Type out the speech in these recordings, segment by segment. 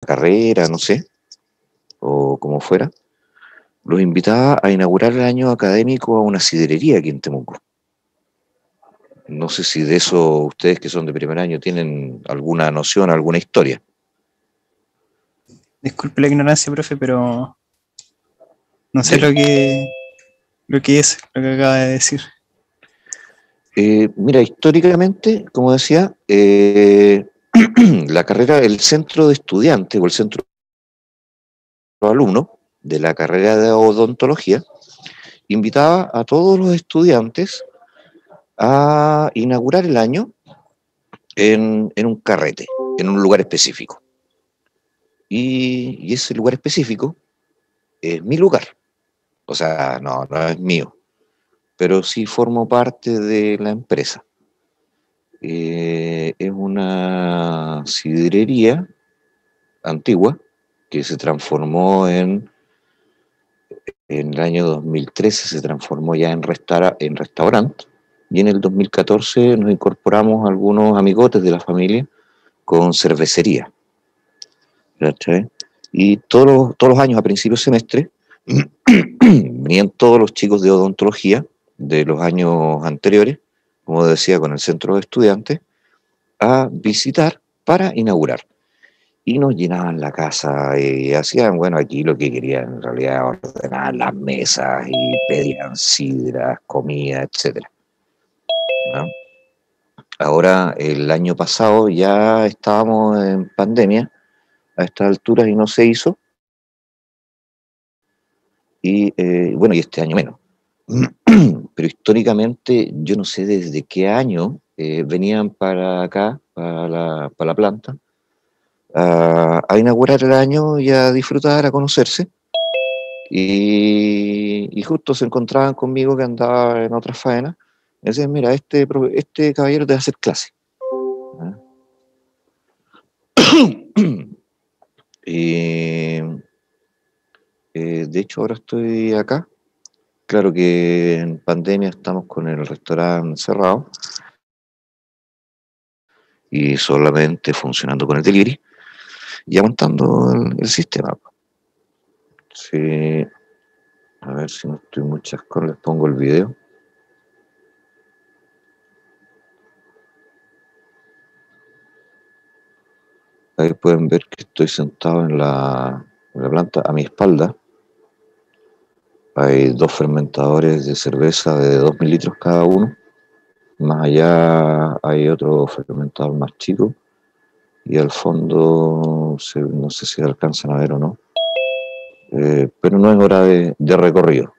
carrera, no sé, o como fuera, los invitaba a inaugurar el año académico a una sidrería aquí en Temuco. No sé si de eso ustedes que son de primer año tienen alguna noción, alguna historia. Disculpe la ignorancia, profe, pero no sé Dele. lo que es lo que acaba de decir. Mira, históricamente, como decía, la carrera, el centro de estudiantes o el centro de alumnos de la carrera de odontología invitaba a todos los estudiantes a inaugurar el año en un carrete, en un lugar específico. Y ese lugar específico es mi lugar. O sea, no es mío, pero sí formo parte de la empresa. Es una sidrería antigua que se transformó en el año 2013, se transformó ya en restaurante, y en el 2014 nos incorporamos algunos amigotes de la familia con cervecería. ¿Cachai? Y todos los años a principios de semestre venían todos los chicos de odontología de los años anteriores, como decía, con el centro de estudiantes, a visitar para inaugurar. Y nos llenaban la casa y hacían, bueno, aquí lo que querían en realidad, ordenar las mesas y pedían sidras, comida, etcétera, ¿no? Ahora, el año pasado ya estábamos en pandemia a estas alturas y no se hizo. Y bueno, y este año menos. Pero históricamente, yo no sé desde qué año venían para acá, para la planta, a inaugurar el año y a disfrutar, a conocerse. Y justo se encontraban conmigo que andaba en otras faenas. Y decían, mira, este caballero te va a hacer clase. ¿Ah? Y de hecho ahora estoy acá. Claro que en pandemia estamos con el restaurante cerrado y solamente funcionando con el delivery y aguantando el sistema. Sí, a ver si no estoy muchas cosas, les pongo el video. Ahí pueden ver que estoy sentado en la planta. A mi espalda hay dos fermentadores de cerveza de 2.000 litros cada uno. Más allá hay otro fermentador más chico. Y al fondo, no sé si alcanzan a ver o no. Pero no es hora de recorrido.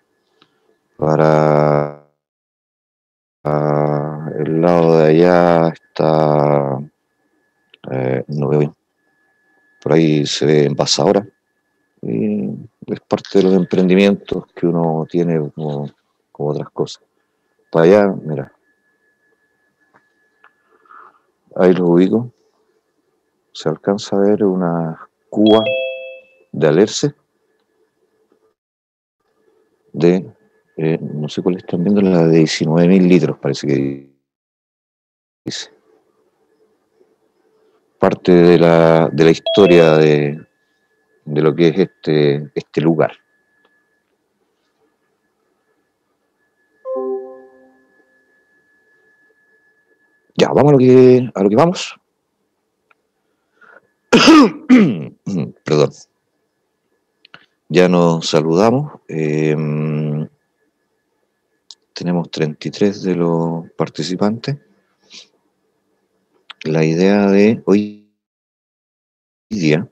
Para el lado de allá está, no veo bien, por ahí se ve envasadora, y es parte de los emprendimientos que uno tiene como otras cosas. Para allá, mira, ahí lo ubico, se alcanza a ver una cuba de Alerce, no sé cuál están viendo, la de 19.000 litros, parece que dice. Parte de la historia de lo que es este lugar. Ya, vamos a lo que vamos. Perdón. Ya nos saludamos. Tenemos 33 de los participantes. La idea de hoy día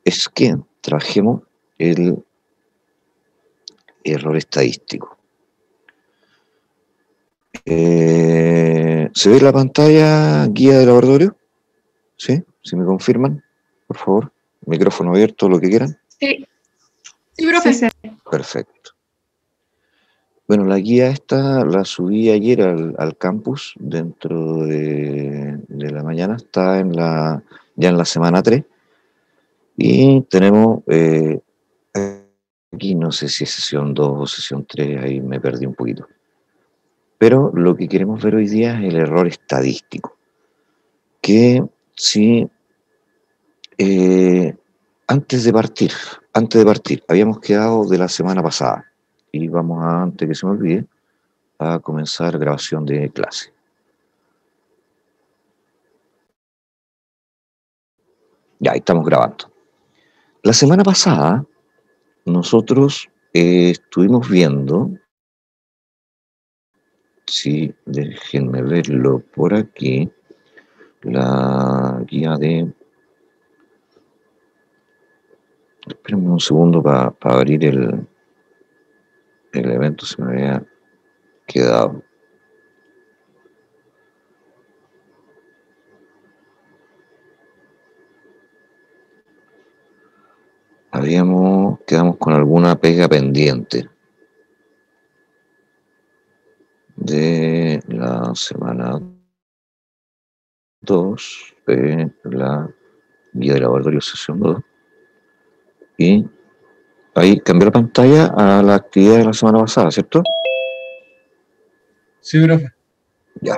es que trabajemos el error estadístico. ¿Se ve la pantalla guía de laboratorio? ¿Sí? Si me confirman, por favor. Micrófono abierto, lo que quieran. Sí, sí, profe. Sí. Perfecto. Bueno, la guía esta la subí ayer al campus dentro de la mañana. Está ya en la semana 3. Y tenemos aquí, no sé si es sesión 2 o sesión 3, ahí me perdí un poquito. Pero lo que queremos ver hoy día es el error estadístico. Que si Antes de partir, habíamos quedado de la semana pasada y vamos a, antes que se me olvide, a comenzar grabación de clase. Ya, ahí estamos grabando. La semana pasada nosotros estuvimos viendo, sí, déjenme verlo por aquí, la guía de... Espérenme un segundo para abrir el evento, se me había quedado. Quedamos con alguna pega pendiente de la semana 2 de la guía de laboratorio sesión 2 y ahí cambió la pantalla a la actividad de la semana pasada, ¿cierto? Sí, profe. Ya.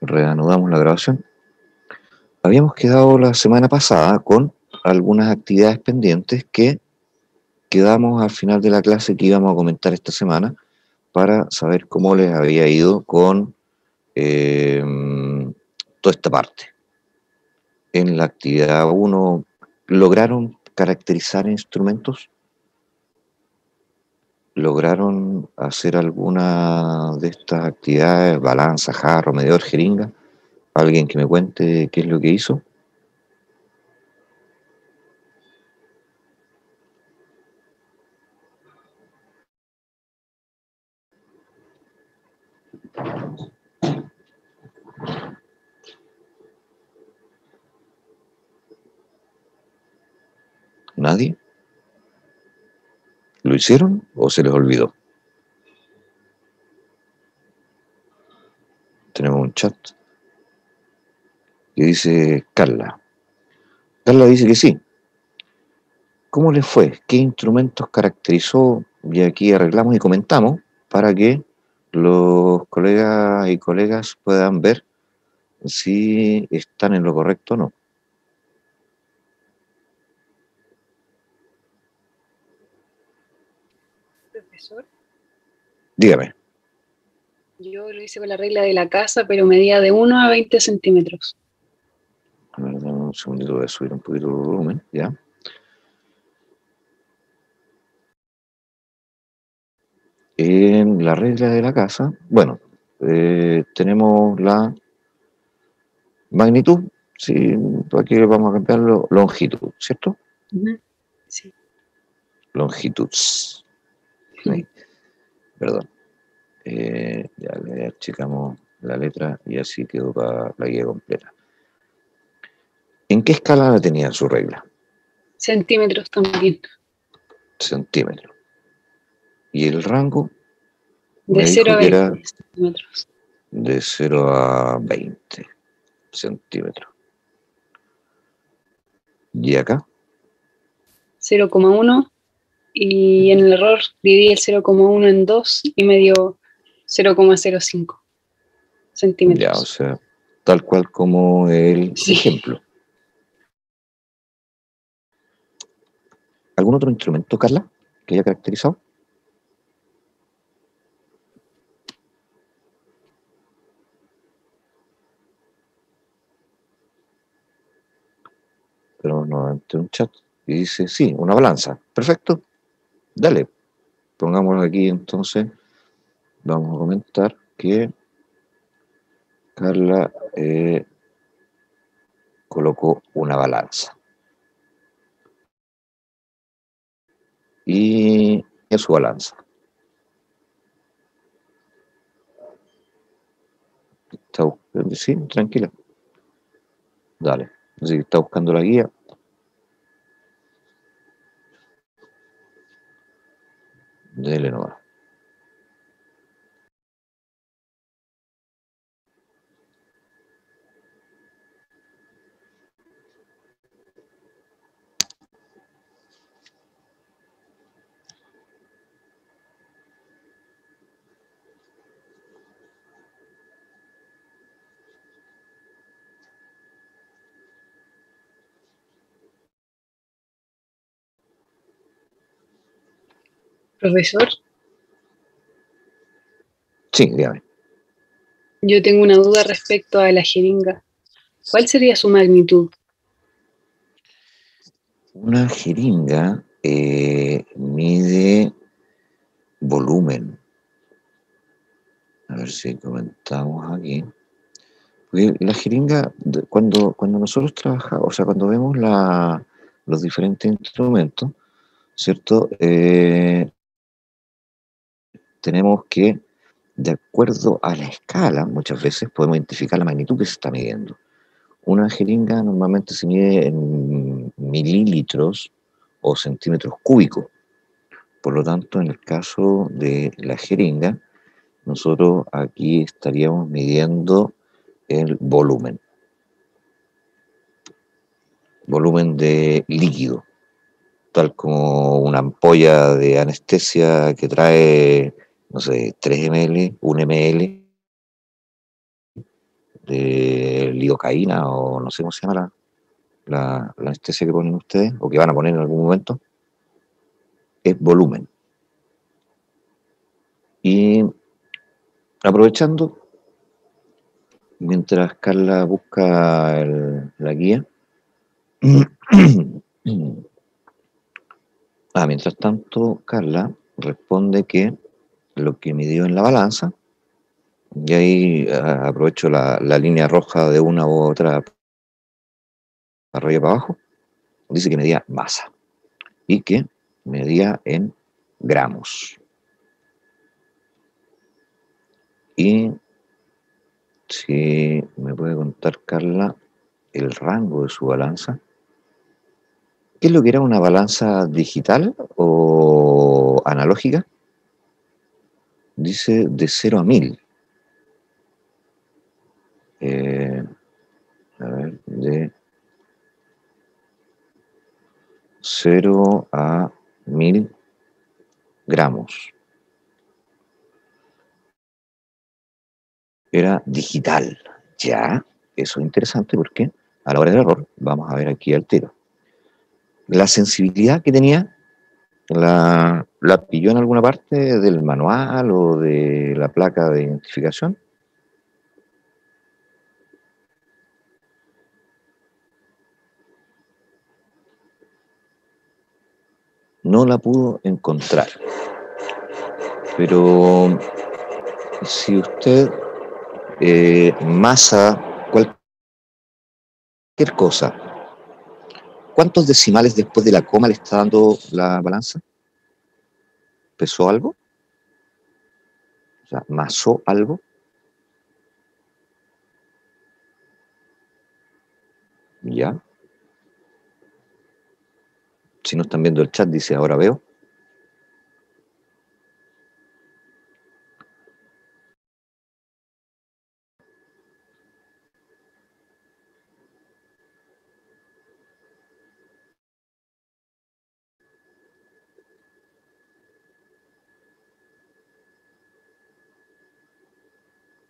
Reanudamos la grabación. Habíamos quedado la semana pasada con algunas actividades pendientes que quedamos al final de la clase que íbamos a comentar esta semana para saber cómo les había ido con toda esta parte. En la actividad 1, ¿lograron caracterizar instrumentos? ¿Lograron hacer alguna de estas actividades? Balanza, jarro, medidor, jeringa. ¿Alguien que me cuente qué es lo que hizo? ¿Nadie? ¿Lo hicieron o se les olvidó? Tenemos un chat que dice Carla. Carla dice que sí. ¿Cómo les fue? ¿Qué instrumentos caracterizó? Y aquí arreglamos y comentamos para que los colegas y colegas puedan ver si están en lo correcto o no. Profesor, Dígame. yo lo hice con la regla de la casa, pero medía de 1 a 20 centímetros. A ver, dame un segundito, voy a subir un poquito el volumen, ¿ya? En la regla de la casa, bueno, tenemos la magnitud, sí, aquí vamos a cambiarlo, longitud, ¿cierto? Sí. Longitudes. Sí, perdón. Ya le achicamos la letra y así quedó para la guía completa. ¿En qué escala la tenía su regla? Centímetros también. Centímetros. Y el rango De me 0 dijo a que 20 era centímetros. de 0 a 20 centímetros. ¿Y acá? 0,1 y en el error dividí el 0,1 en 2 y me dio 0,05 centímetros. Ya, o sea, tal cual como el Sí. ejemplo. ¿Algún otro instrumento, Carla, que haya caracterizado? Pero no, ante un chat y dice, sí, una balanza. Perfecto, dale. Pongámoslo aquí entonces. Vamos a comentar que Carla colocó una balanza. Y es su balanza. Sí, tranquila. Dale. Así que está buscando la guía. Dele nomás. Profesor, Sí, dígame. yo tengo una duda respecto a la jeringa. ¿Cuál sería su magnitud? Una jeringa mide volumen. A ver si comentamos aquí. Porque la jeringa, cuando nosotros trabajamos, o sea, cuando vemos los diferentes instrumentos, ¿cierto? Tenemos que, de acuerdo a la escala, muchas veces podemos identificar la magnitud que se está midiendo. Una jeringa normalmente se mide en mililitros o centímetros cúbicos. Por lo tanto, en el caso de la jeringa, nosotros aquí estaríamos midiendo el volumen de líquido, tal como una ampolla de anestesia que trae, no sé, 3 ml, 1 ml de lidocaína o no sé cómo se llama la anestesia que ponen ustedes o que van a poner en algún momento, es volumen. Y aprovechando, mientras Carla busca la guía, mientras tanto, Carla responde que lo que midió en la balanza, y ahí aprovecho la línea roja de una u otra para arriba y para abajo, dice que medía masa y que medía en gramos. Y si me puede contar, Carla, el rango de su balanza. ¿Qué es lo que era una balanza digital o analógica? Dice de 0 a 1000. A ver, de 0 a 1000 gramos. Era digital. Ya, eso es interesante porque a la hora del error, vamos a ver aquí al tiro. La sensibilidad que tenía, la pilló en alguna parte del manual o de la placa de identificación. No la pudo encontrar. Pero si usted masa cualquier cosa, ¿cuántos decimales después de la coma le está dando la balanza? ¿Pesó algo? O sea, ¿masó algo? Ya. Si no están viendo el chat, dice ahora veo.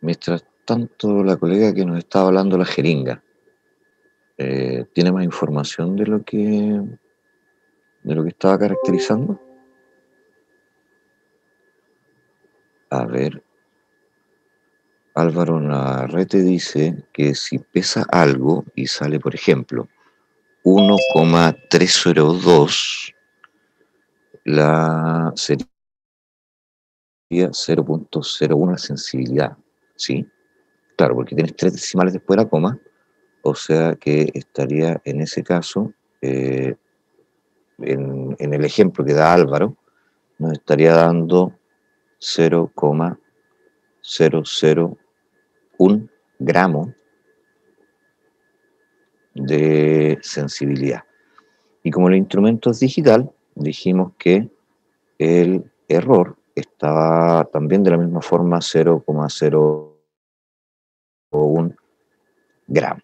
Mientras tanto, la colega que nos estaba hablando la jeringa, ¿tiene más información de lo que estaba caracterizando? A ver, Álvaro Navarrete dice que si pesa algo y sale, por ejemplo, 1,302, sería 0,01 la sensibilidad, ¿sí? Claro, porque tienes 3 decimales después de la coma, o sea que estaría en ese caso, en el ejemplo que da Álvaro, nos estaría dando 0,001 gramo de sensibilidad. Y como el instrumento es digital, dijimos que el error estaba también de la misma forma 0,01 gramo.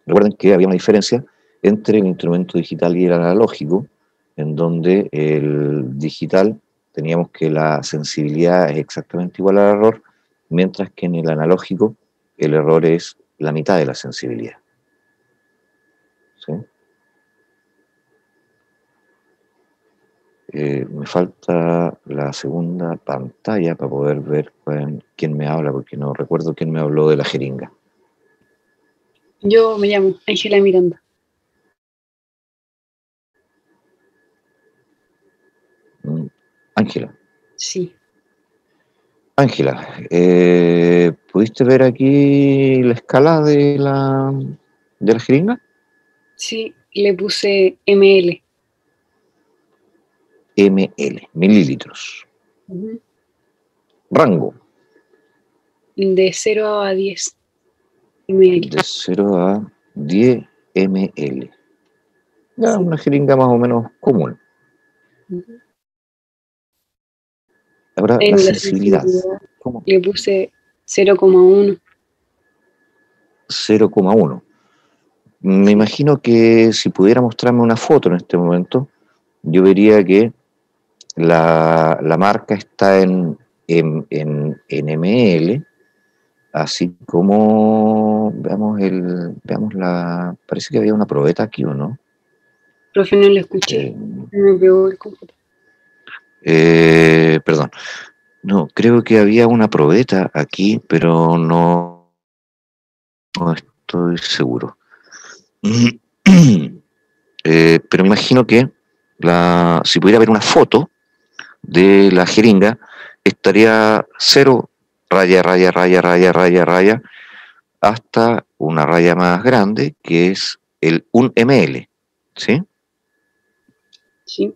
Recuerden que había una diferencia entre el instrumento digital y el analógico, en donde el digital teníamos que la sensibilidad es exactamente igual al error, mientras que en el analógico el error es la mitad de la sensibilidad. ¿Sí? Me falta la segunda pantalla para poder ver quién me habla, porque no recuerdo quién me habló de la jeringa. Yo me llamo Ángela Miranda. Ángela. Sí, Ángela, ¿pudiste ver aquí la escala de la jeringa? sí, le puse ml. ml, mililitros. Ujú. Rango, De 0 a 10 ml. de 0 a 10 ml. Ya, Sí. una jeringa más o menos común. Ujú. Ahora, la En la sensibilidad. sensibilidad ¿Cómo? le puse 0,1. 0,1. Me Sí, imagino que si pudiera mostrarme una foto en este momento, yo vería que la marca está en ml, así como parece que había una probeta aquí, ¿o no? profe, no lo escuché. Eh, Me pegó el computador. Perdón, no, creo que había una probeta aquí, pero no estoy seguro. Pero me imagino que si pudiera ver una foto de la jeringa, estaría 0, raya, raya, raya, raya, raya, raya, hasta una raya más grande, que es el 1 ml, ¿sí? Sí,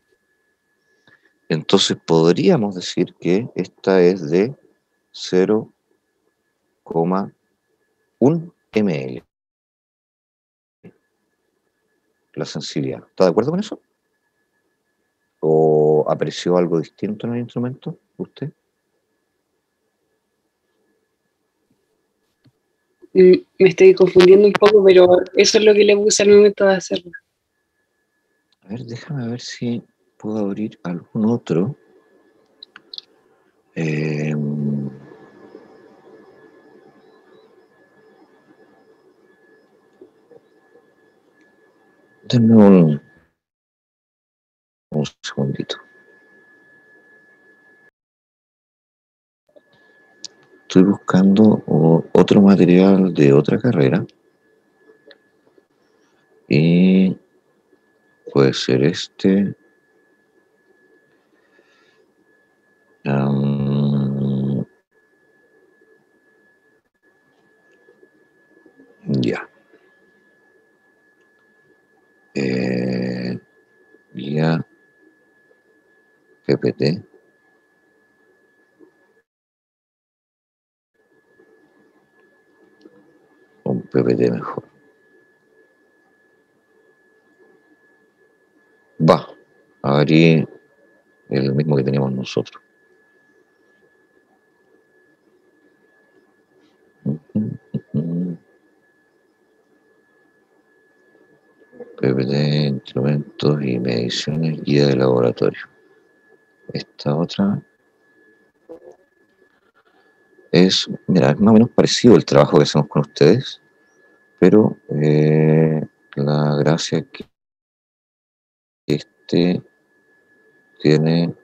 Entonces podríamos decir que esta es de 0,1 ml, la sensibilidad. ¿Está de acuerdo con eso? ¿O apreció algo distinto en el instrumento, usted? me estoy confundiendo un poco, pero eso es lo que le puse al momento de hacerlo. A ver, déjame ver si puedo abrir algún otro. Eh, Denme un segundito. Estoy buscando otro material de otra carrera y puede ser este. um, ya. Guía PPT. Un PPT mejor. Va. Abrí el mismo que teníamos nosotros. PPT, instrumentos y mediciones, guía de laboratorio. Esta otra mira, es más o menos parecido el trabajo que hacemos con ustedes, pero la gracia es que este tiene...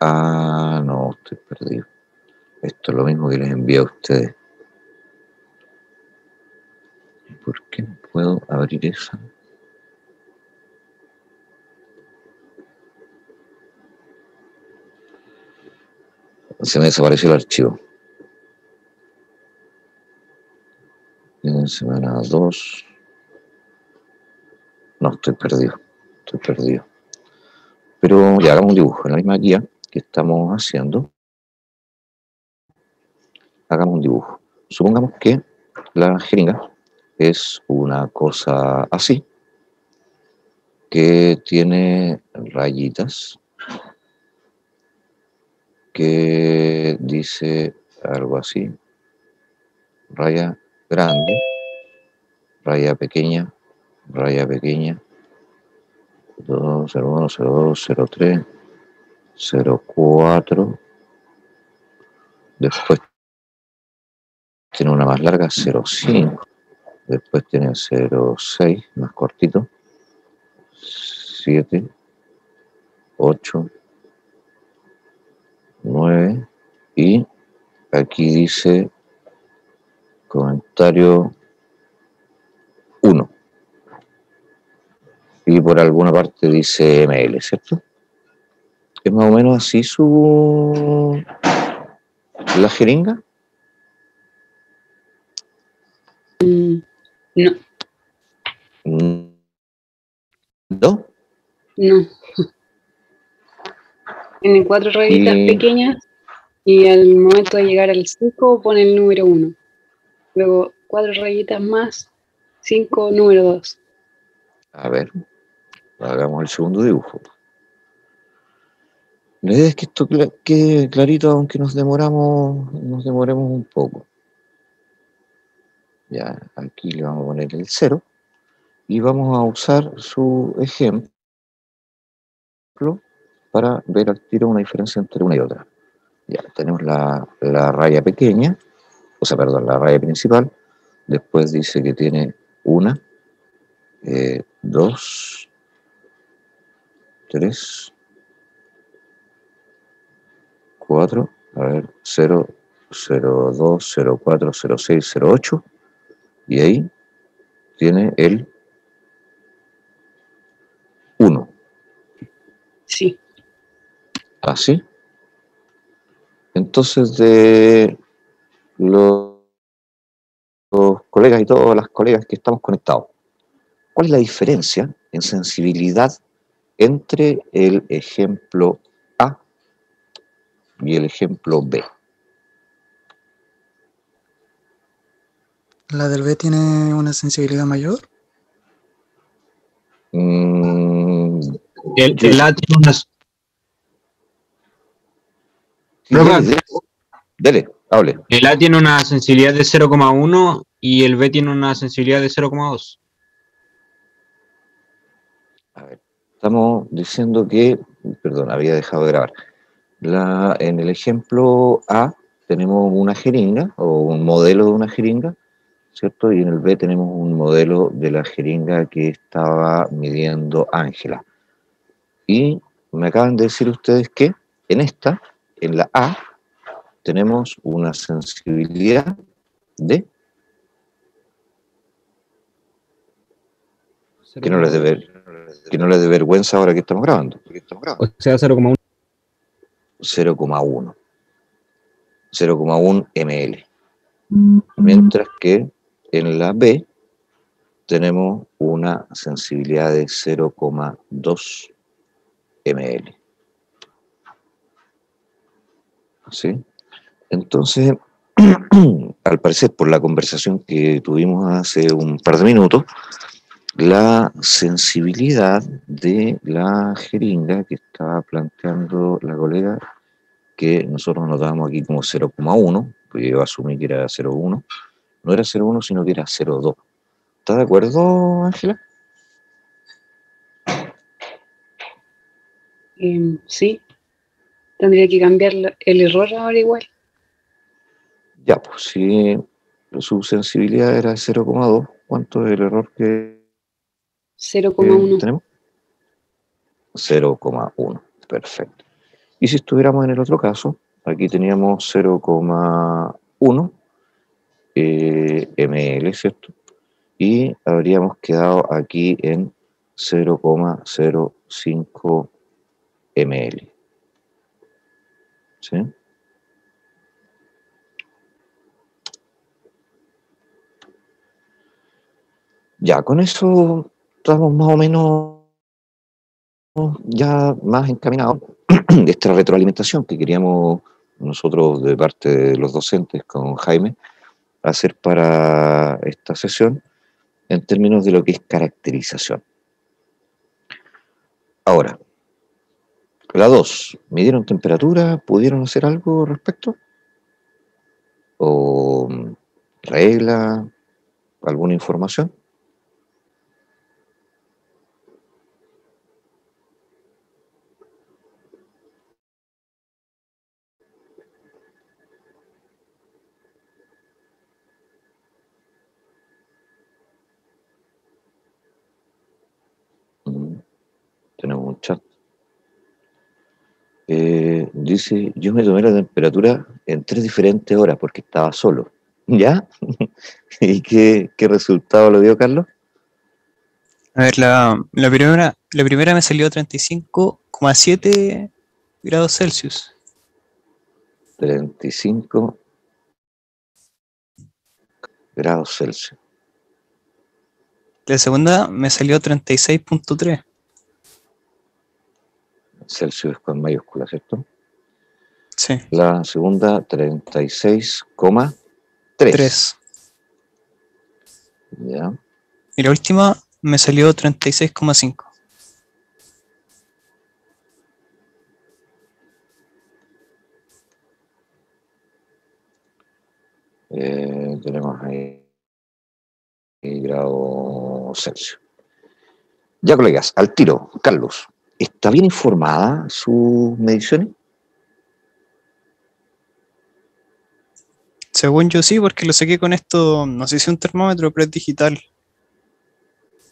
Ah, no, estoy perdido. Esto es lo mismo que les envié a ustedes. ¿Por qué no puedo abrir esa? Se me desapareció el archivo. En semana 2. No, estoy perdido. Estoy perdido. Pero ya hagamos un dibujo. En la misma guía que estamos haciendo, hagamos un dibujo. Supongamos que la jeringa es una cosa así, que tiene rayitas, que dice algo así: raya grande, raya pequeña, 2, 01, 02, 03, 04. Después tiene una más larga, 05. Después tiene 06, más cortito, 7, 8, 9 y aquí dice comentario 1. Y por alguna parte dice ML, ¿cierto? Es más o menos así la jeringa. No, ¿No? no. Tiene 4 rayitas Y pequeñas y al momento de llegar al 5 pone el número 1. Luego 4 rayitas más, 5, número 2. a ver, hagamos el segundo dibujo. La idea es que esto quede clarito, aunque nos demoremos un poco. Ya, aquí le vamos a poner el 0 y vamos a usar su ejemplo para ver al tiro una diferencia entre una y otra. Ya, tenemos la raya pequeña, la raya principal, después dice que tiene 1, 2, 3, 4, a ver, 0, 0, 2, 0, 4, 0, 6, 0, 8, y ahí tiene el 1. Sí. ¿Así? Entonces, de los colegas y todas las colegas que estamos conectados, ¿cuál es la diferencia en sensibilidad entre el ejemplo A y el ejemplo B? La del B tiene una sensibilidad mayor. El A tiene unas. Dele, hable. El A tiene una sensibilidad de 0,1 y el B tiene una sensibilidad de 0,2. A ver, estamos diciendo que, perdón, había dejado de grabar. En el ejemplo A tenemos una jeringa o un modelo de una jeringa, ¿cierto? Y en el B tenemos un modelo de la jeringa que estaba midiendo Ángela. Y me acaban de decir ustedes que en la A, tenemos una sensibilidad de que no les dé vergüenza ahora que estamos grabando. O sea, 0,1. 0,1. 0,1 ml. Mientras que en la B tenemos una sensibilidad de 0,2 ml. ¿Sí? Entonces, al parecer, por la conversación que tuvimos hace un par de minutos, la sensibilidad de la jeringa que estaba planteando la colega, que nosotros notábamos aquí como 0,1, pues yo asumí que era 0,1, no era 0,1, sino que era 0,2. ¿Estás de acuerdo, Ángela? Sí. Tendría que cambiar el error ahora igual. Ya, pues si su sensibilidad era 0,2, ¿cuánto es el error que 0,1. tenemos? 0,1, perfecto. Y si estuviéramos en el otro caso, aquí teníamos 0,1 ml, ¿cierto? Y habríamos quedado aquí en 0,05 ml. ¿Sí? Ya, con eso estamos más o menos ya más encaminados. Esta retroalimentación que queríamos nosotros de parte de los docentes con Jaime hacer para esta sesión en términos de lo que es caracterización. Ahora, la 2, ¿midieron temperatura? ¿Pudieron hacer algo al respecto? ¿O regla? ¿Alguna información? Tenemos un chat. Dice, yo me tomé la temperatura en 3 diferentes horas porque estaba solo. ¿Ya? ¿Y qué resultado lo dio, Carlos? A ver, la primera me salió 35,7 grados Celsius. 35 grados Celsius. La segunda me salió 36,3. Celsius con mayúscula, ¿cierto? Sí, La segunda, 36,3. 3. ¿Ya? Y la última me salió 36,5. Tenemos ahí grados Celsius. Ya, colegas, al tiro, Carlos, ¿está bien informada sus mediciones? Según yo sí, porque lo saqué con esto, no sé si un termómetro, pero es digital.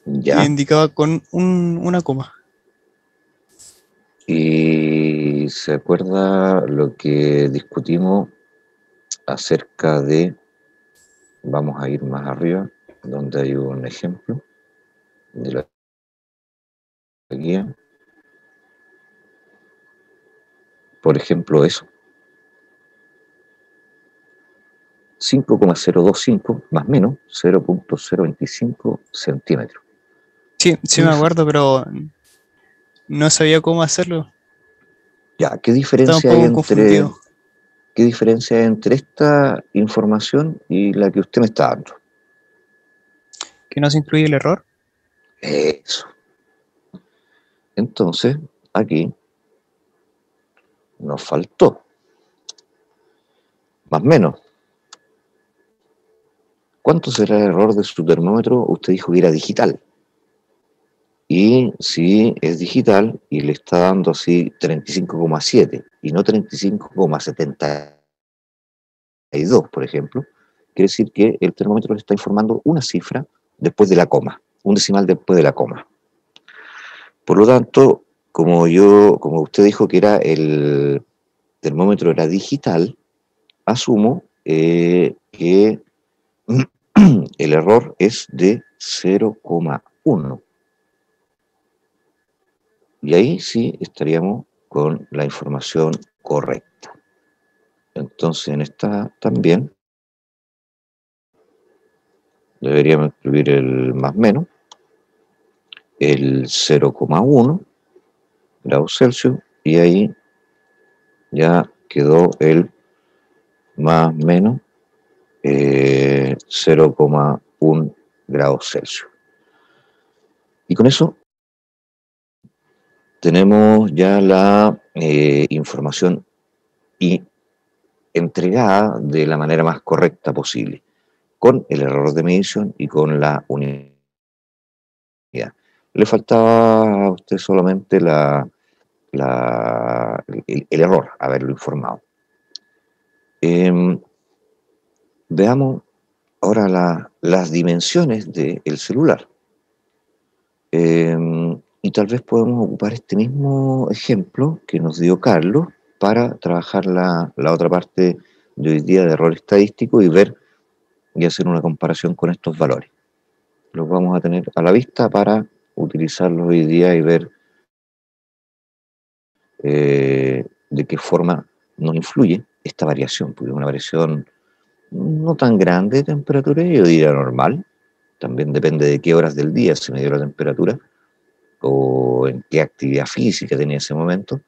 Y Ya. indicaba con una coma. ¿Y se acuerda lo que discutimos acerca de, vamos a ir más arriba, donde hay un ejemplo de la guía? Por ejemplo, eso. 5,025 más menos 0,025 centímetros. Sí, sí me acuerdo, pero no sabía cómo hacerlo. Ya, ¿qué Estaba un diferencia hay poco confundido. qué diferencia hay entre esta información y la que usted me está dando? ¿Que no se incluye el error? Eso. Entonces, aquí nos faltó. Más o menos. ¿Cuánto será el error de su termómetro? Usted dijo que era digital. Y si es digital y le está dando así 35,7 y no 35,72, por ejemplo, quiere decir que el termómetro le está informando una cifra después de la coma, un decimal después de la coma. Por lo tanto, como usted dijo que era el termómetro era digital, asumo que el error es de 0,1. Y ahí sí estaríamos con la información correcta. Entonces, en esta también deberíamos incluir el más menos, el 0,1 grados Celsius, y ahí ya quedó el más menos 0,1 grados Celsius. Y con eso tenemos ya la información entregada de la manera más correcta posible, con el error de medición y con la unidad. Le faltaba a usted solamente el error, haberlo informado. Veamos ahora las dimensiones del celular. Y tal vez podemos ocupar este mismo ejemplo que nos dio Carlos para trabajar la otra parte de hoy día de error estadístico y ver y hacer una comparación con estos valores. Los vamos a tener a la vista para utilizarlos hoy día y ver de qué forma nos influye esta variación, porque es una variación no tan grande de temperatura, yo diría normal. También depende de qué horas del día se me dio la temperatura o en qué actividad física tenía ese momento,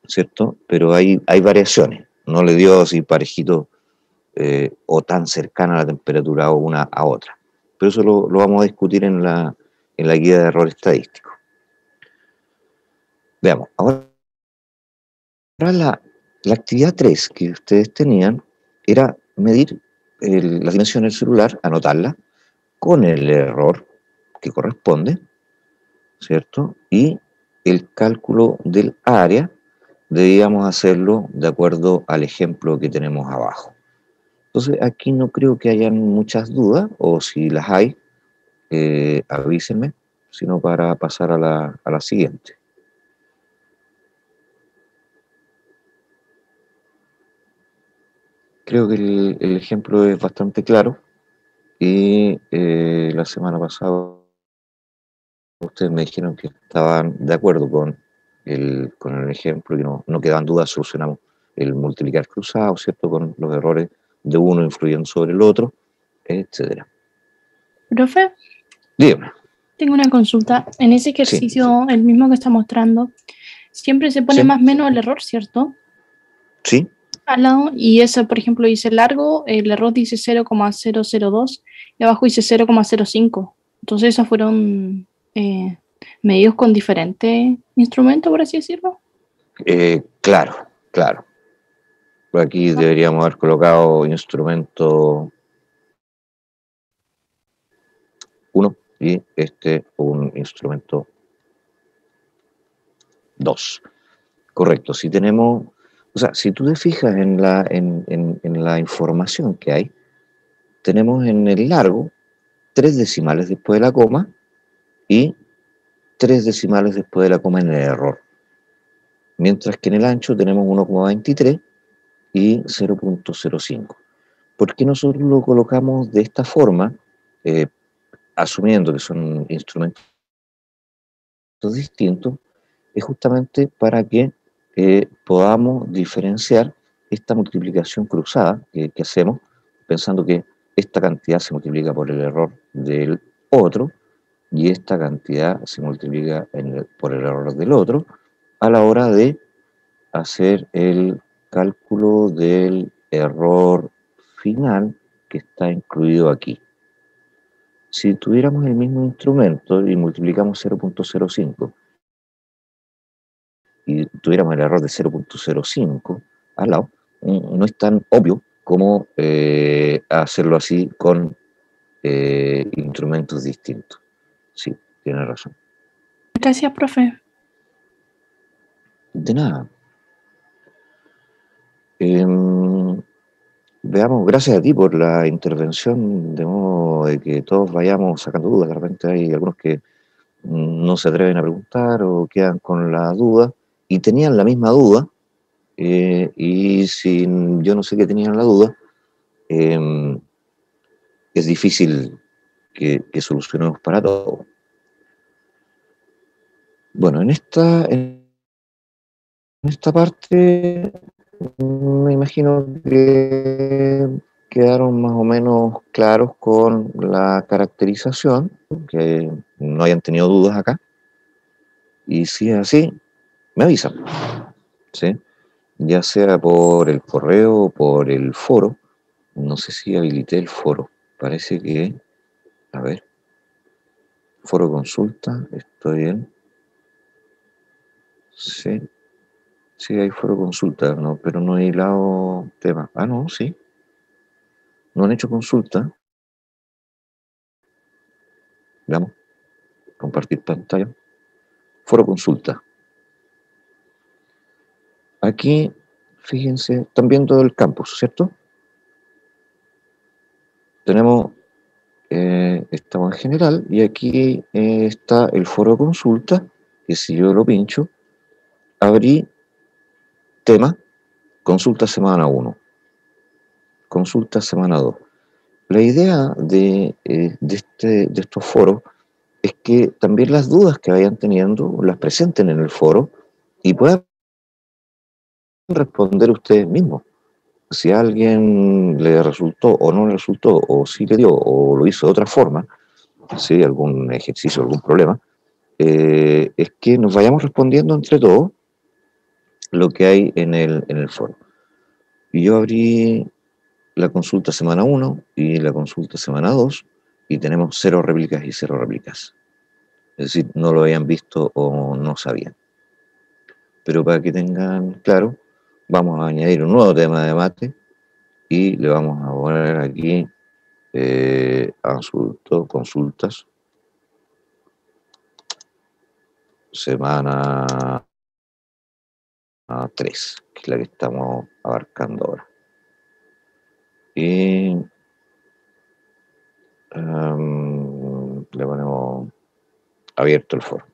¿cierto? Pero hay variaciones, no le dio así parejito o tan cercana a la temperatura o una a otra. Pero eso lo vamos a discutir en la guía de error estadístico. Veamos, ahora la actividad 3 que ustedes tenían era medir las dimensiones del celular, anotarla con el error que corresponde, ¿cierto? Y el cálculo del área debíamos hacerlo de acuerdo al ejemplo que tenemos abajo. Entonces aquí no creo que hayan muchas dudas, o si las hay, avísenme, sino para pasar a la siguiente. creo que el ejemplo es bastante claro y la semana pasada ustedes me dijeron que estaban de acuerdo con el ejemplo y no quedaban dudas, solucionamos el multiplicar cruzado, ¿cierto? Con los errores de uno influyendo sobre el otro, etcétera. Profe, Dígame. tengo una consulta. En ese ejercicio, el mismo que está mostrando, siempre se pone Sí. más o menos el error, ¿cierto? Sí, Al lado, y eso, por ejemplo, dice largo, el error dice 0,002 y abajo dice 0,05. Entonces, esos fueron medidos con diferentes instrumentos, por así decirlo. claro. Por aquí deberíamos haber colocado instrumento 1 y un instrumento 2. Correcto. Si tenemos, o sea, si tú te fijas en la información que hay, tenemos en el largo 3 decimales después de la coma y 3 decimales después de la coma en el error. Mientras que en el ancho tenemos 1,23 y 0,05. ¿Por qué nosotros lo colocamos de esta forma? Asumiendo que son instrumentos distintos, es justamente para que podamos diferenciar esta multiplicación cruzada que hacemos, pensando que esta cantidad se multiplica por el error del otro y esta cantidad se multiplica por el error del otro, a la hora de hacer el cálculo del error final que está incluido aquí. Si tuviéramos el mismo instrumento y multiplicamos 0,05 y tuviéramos el error de 0,05 al lado, no es tan obvio como hacerlo así con instrumentos distintos. Sí, tiene razón. Gracias, profe. De nada. Veamos, gracias a ti por la intervención, de modo de que todos vayamos sacando dudas. De repente hay algunos que no se atreven a preguntar o quedan con la duda y tenían la misma duda, y si yo no sé qué tenían la duda, es difícil que solucionemos para todo. Bueno, en esta parte me imagino que quedaron más o menos claros con la caracterización, que no hayan tenido dudas acá. Y si es así, me avisan, ¿sí? Ya sea por el correo o por el foro. No sé si habilité el foro. Parece que, a ver, foro consulta, estoy en. Sí, sí hay foro consulta, no, pero no he hilado tema. Ah, no, sí. No han hecho consulta. Veamos, compartir pantalla. Foro consulta. Aquí, fíjense, están viendo el campus, ¿cierto? Tenemos, estamos en general y aquí está el foro de consulta, que si yo lo pincho, abrí tema, consulta semana 1, consulta semana 2. La idea de estos foros es que también las dudas que vayan teniendo las presenten en el foro y puedan responder ustedes mismos. Si a alguien le resultó o no le resultó, o sí le dio, o lo hizo de otra forma, ¿sí? Algún ejercicio, algún problema, es que nos vayamos respondiendo entre todos lo que hay en el foro. Y yo abrí la consulta semana 1 y la consulta semana 2 y tenemos 0 réplicas y 0 réplicas. Es decir, no lo habían visto o no sabían. Pero para que tengan claro, vamos a añadir un nuevo tema de mate y le vamos a poner aquí consultas semana 3, que es la que estamos abarcando ahora. Y le ponemos abierto el foro.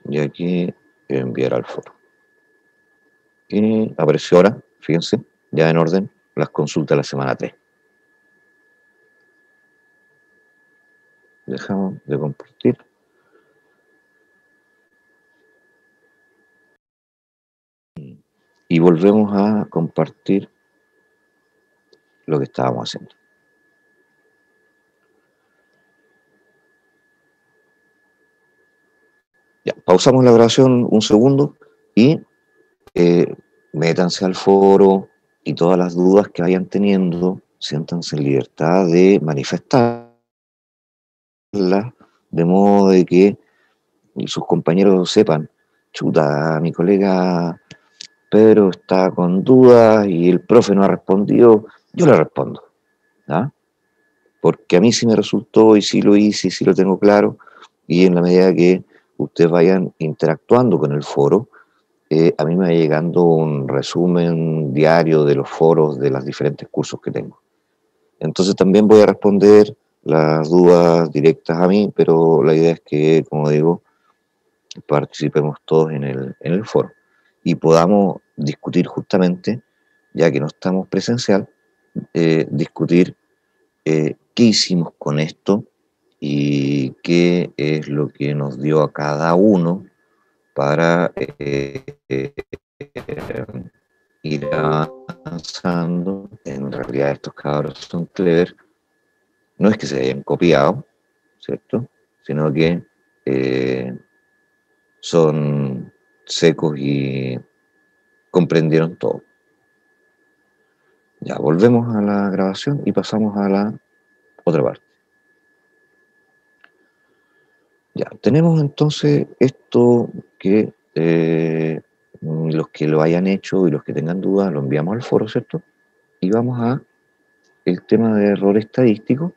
y aquí enviar al foro. Y apareció ahora, fíjense, ya en orden, las consultas de la semana 3. Dejamos de compartir. Y volvemos a compartir lo que estábamos haciendo. Ya, pausamos la grabación un segundo y métanse al foro y todas las dudas que vayan teniendo, siéntanse en libertad de manifestarlas, de modo de que sus compañeros sepan, chuta, mi colega Pedro está con dudas y el profe no ha respondido, yo le respondo, ¿ah? Porque a mí sí me resultó y sí lo hice y sí lo tengo claro, y en la medida que ustedes vayan interactuando con el foro, a mí me va llegando un resumen diario de los foros de los diferentes cursos que tengo. Entonces también voy a responder las dudas directas a mí, pero la idea es que, como digo, participemos todos en el foro y podamos discutir justamente, ya que no estamos presencial, discutir qué hicimos con esto y qué es lo que nos dio a cada uno para ir avanzando. En realidad estos cabros son clever, no es que se hayan copiado, ¿cierto? Sino que son secos y comprendieron todo. Ya, volvemos a la grabación y pasamos a la otra parte. Ya, tenemos entonces esto que los que lo hayan hecho y los que tengan dudas lo enviamos al foro, ¿cierto? Y vamos a el tema de error estadístico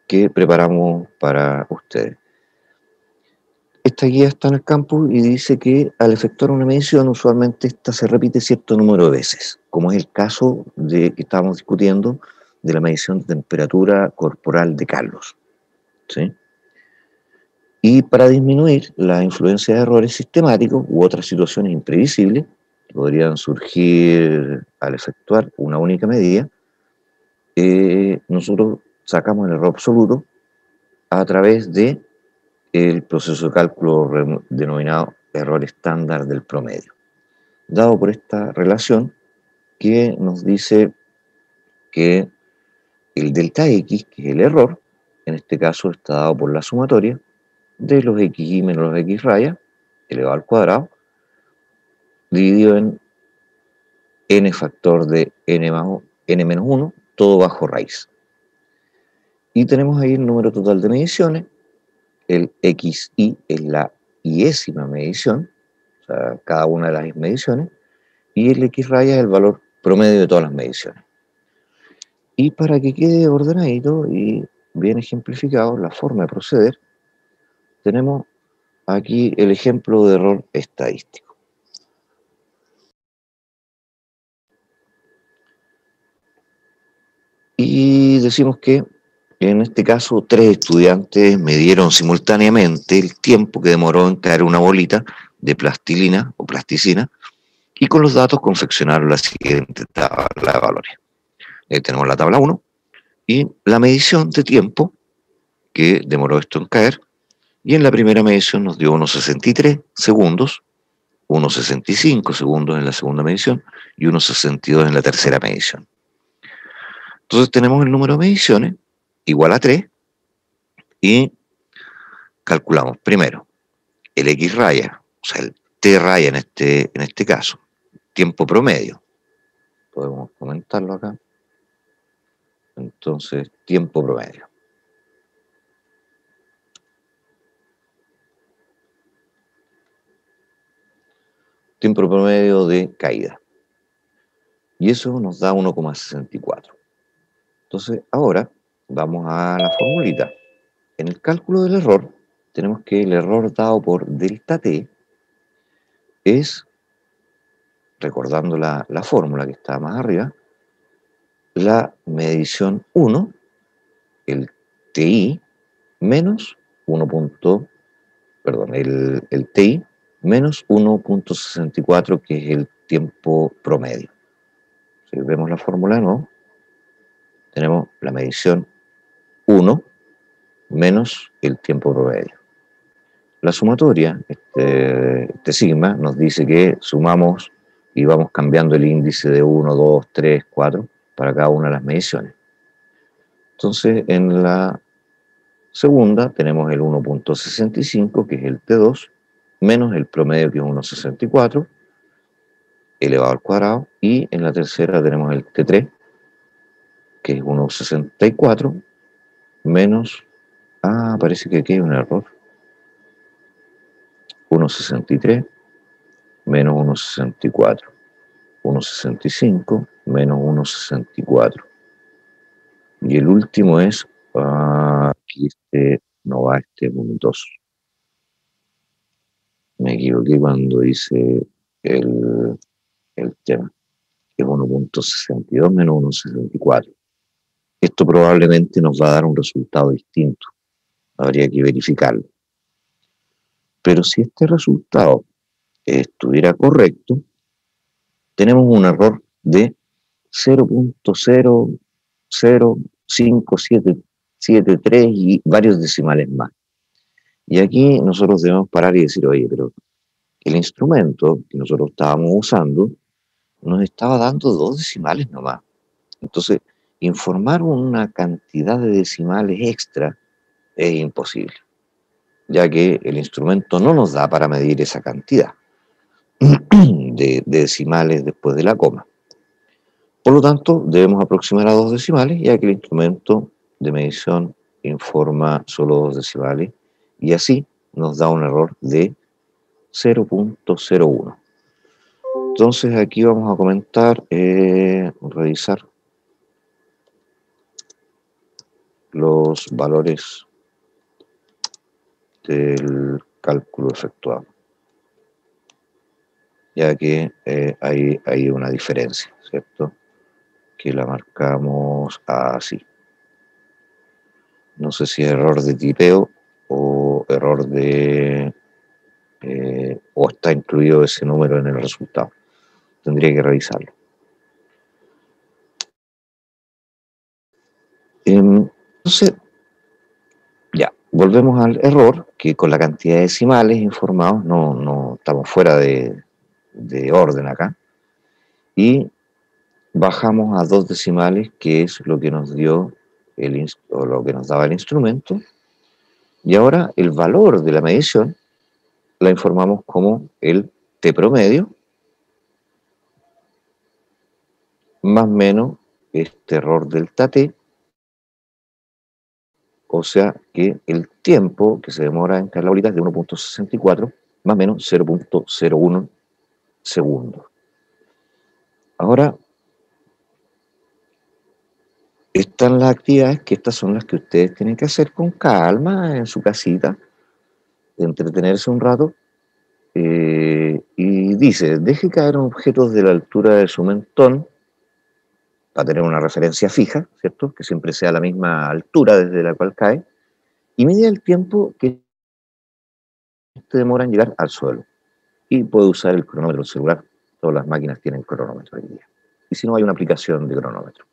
que preparamos para ustedes. Esta guía está en el campus y dice que al efectuar una medición usualmente esta se repite cierto número de veces, como es el caso de que estábamos discutiendo de la medición de temperatura corporal de Carlos, ¿sí? Y para disminuir la influencia de errores sistemáticos u otras situaciones imprevisibles que podrían surgir al efectuar una única medida, nosotros sacamos el error absoluto a través de el proceso de cálculo denominado error estándar del promedio, dado por esta relación que nos dice que el delta X, que es el error, en este caso está dado por la sumatoria de los XY menos los X raya, elevado al cuadrado, dividido en n factor de n menos 1, todo bajo raíz. Y tenemos ahí el número total de mediciones, el XY es la iésima medición, o sea, cada una de las mediciones, y el X raya es el valor promedio de todas las mediciones. Y para que quede ordenadito y bien ejemplificado la forma de proceder, tenemos aquí el ejemplo de error estadístico. Y decimos que en este caso 3 estudiantes midieron simultáneamente el tiempo que demoró en caer una bolita de plastilina o plasticina y con los datos confeccionaron la siguiente tabla de valores. Tenemos la tabla 1 y la medición de tiempo que demoró esto en caer, y en la primera medición nos dio unos 63 segundos, unos 65 segundos en la segunda medición y unos 62 en la tercera medición. Entonces tenemos el número de mediciones igual a 3 y calculamos primero el X raya, o sea el T raya en este caso, tiempo promedio. Podemos comentarlo acá. Entonces, tiempo promedio. Tiempo promedio de caída. Y eso nos da 1,64. Entonces, ahora vamos a la formulita. En el cálculo del error, tenemos que el error dado por delta T es, recordando la fórmula que está más arriba, la medición 1, el TI, menos 1. El TI menos 1.64, que es el tiempo promedio. Si vemos la fórmula, ¿no? Tenemos la medición 1 menos el tiempo promedio. La sumatoria, este sigma, nos dice que sumamos y vamos cambiando el índice de 1, 2, 3, 4 para cada una de las mediciones. Entonces, en la segunda tenemos el 1.65, que es el T2, menos el promedio, que es 1.64, elevado al cuadrado, y en la tercera tenemos el T3, que es 1.64, menos, parece que aquí hay un error, 1.63, menos 1.64, 1.65, menos 1.64. Y el último es, aquí no va, este punto 2. Me equivoqué cuando hice el tema, que es 1.62 menos 1.64. Esto probablemente nos va a dar un resultado distinto. Habría que verificarlo. Pero si este resultado estuviera correcto, tenemos un error de 0.00573 y varios decimales más. Y aquí nosotros debemos parar y decir, oye, pero el instrumento que nosotros estábamos usando nos estaba dando 2 decimales nomás. Entonces, informar una cantidad de decimales extra es imposible, ya que el instrumento no nos da para medir esa cantidad de decimales después de la coma. Por lo tanto, debemos aproximar a 2 decimales, ya que el instrumento de medición informa solo 2 decimales, y así nos da un error de 0.01. Entonces aquí vamos a comentar, revisar los valores del cálculo efectuado, ya que hay una diferencia, ¿cierto? Que la marcamos así. No sé si es error de tipeo o error de... o está incluido ese número en el resultado. Tendría que revisarlo. Entonces, ya, volvemos al error, que con la cantidad de decimales informados no estamos fuera de orden acá. Y bajamos a 2 decimales, que es lo que nos dio lo que nos daba el instrumento. Y ahora el valor de la medición la informamos como el T promedio más menos este error delta T, o sea que el tiempo que se demora en caer la bolita es de 1.64 más menos 0.01 segundos. Ahora, están las actividades, que estas son las que ustedes tienen que hacer con calma en su casita, entretenerse un rato, y dice, deje caer objetos de la altura de su mentón, para tener una referencia fija, ¿cierto? Que siempre sea la misma altura desde la cual cae, y mide el tiempo que te demora en llegar al suelo. Y puede usar el cronómetro celular, todas las máquinas tienen cronómetro hoy día. Y si no, hay una aplicación de cronómetro.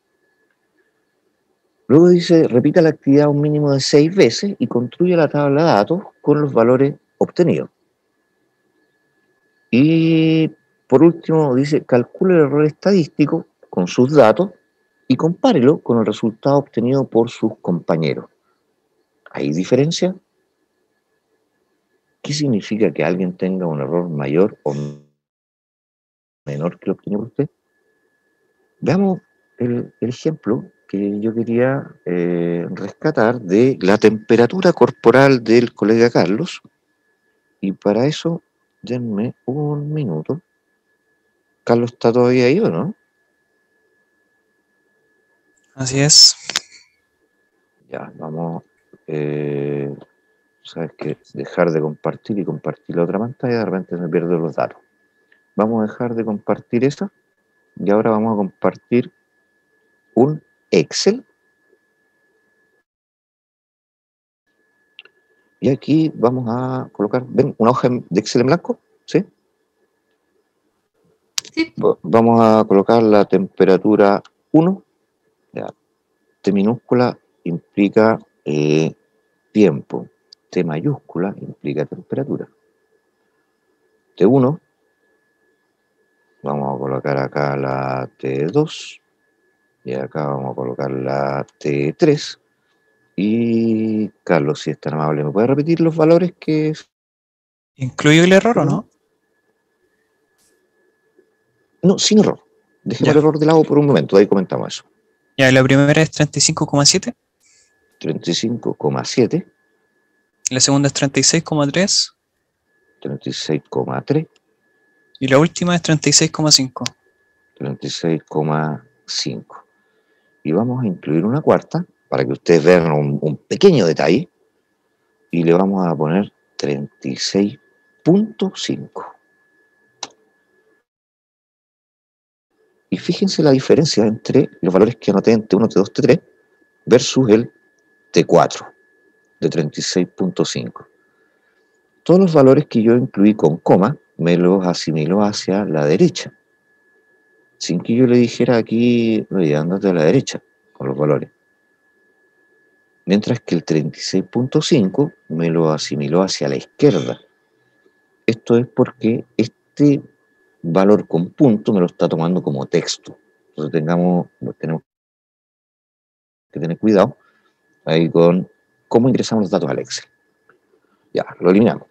Luego dice, repita la actividad un mínimo de 6 veces y construye la tabla de datos con los valores obtenidos. Y por último dice, calcule el error estadístico con sus datos y compárelo con el resultado obtenido por sus compañeros. ¿Hay diferencia? ¿Qué significa que alguien tenga un error mayor o menor que lo obtenido por usted? Veamos el ejemplo que yo quería rescatar de la temperatura corporal del colega Carlos. Y para eso, denme un minuto. ¿Carlos está todavía ahí o no? Así es. Ya, vamos, sabes que dejar de compartir y compartir la otra pantalla, de repente me pierdo los datos. Vamos a dejar de compartir esa y ahora vamos a compartir un Excel. Y aquí vamos a colocar, ¿ven una hoja de Excel en blanco? Sí. Vamos a colocar la temperatura 1. Ya. T minúscula implica tiempo. T mayúscula implica temperatura. T1. Vamos a colocar acá la T2. Y acá vamos a colocar la T3. Y Carlos, si es tan amable, ¿me puede repetir los valores que... ¿Incluye el error o no? No, sin error. Dejemos Ya. el error de lado por un momento, ahí comentamos eso. Ya, la primera es 35,7, 35,7, la segunda es 36,3 36,3, y la última es 36,5. 36,5. Y vamos a incluir una cuarta, para que ustedes vean un pequeño detalle, y le vamos a poner 36,5. Y fíjense la diferencia entre los valores que anoté en T1, T2, T3 versus el T4 de 36,5. Todos los valores que yo incluí con coma me los asimiló hacia la derecha, sin que yo le dijera aquí, oye, ándate a la derecha con los valores. Mientras que el 36,5 me lo asimiló hacia la izquierda. Esto es porque este valor con punto me lo está tomando como texto. Entonces tenemos que tener cuidado ahí con cómo ingresamos los datos al Excel. Ya, lo eliminamos.